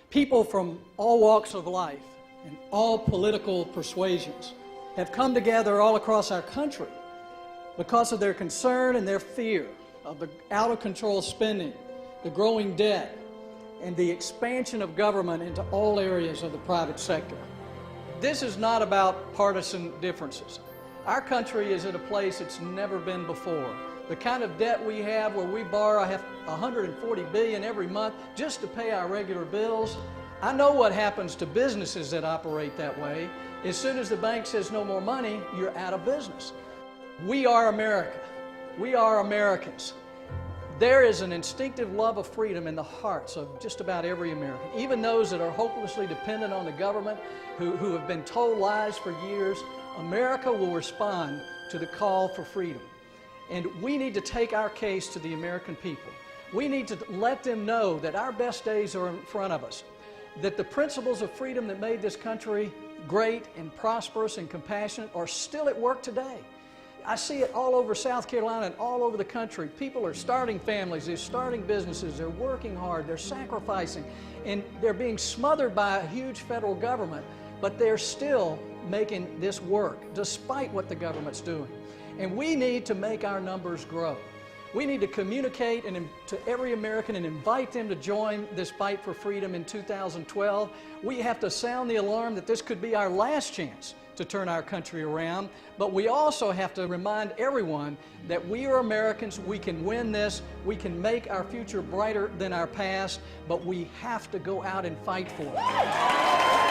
People from all walks of life and all political persuasions have come together all across our country because of their concern and their fear of the out-of-control spending, the growing debt, and the expansion of government into all areas of the private sector. This is not about partisan differences. Our country is at a place it's never been before. The kind of debt we have, where we borrow $140 billion every month just to pay our regular bills. I know what happens to businesses that operate that way. As soon as the bank says no more money, you're out of business. We are America. We are Americans. There is an instinctive love of freedom in the hearts of just about every American, even those that are hopelessly dependent on the government, who have been told lies for years. America will respond to the call for freedom. And we need to take our case to the American people. We need to let them know that our best days are in front of us, that the principles of freedom that made this country great and prosperous and compassionate are still at work today. I see it all over South Carolina and all over the country. People are starting families, they're starting businesses, they're working hard, they're sacrificing, and they're being smothered by a huge federal government, but they're still making this work despite what the government's doing. And we need to make our numbers grow. We need to communicate to every American and invite them to join this fight for freedom in 2012. We have to sound the alarm that this could be our last chance to turn our country around, but we also have to remind everyone that we are Americans, we can win this, we can make our future brighter than our past, but we have to go out and fight for it.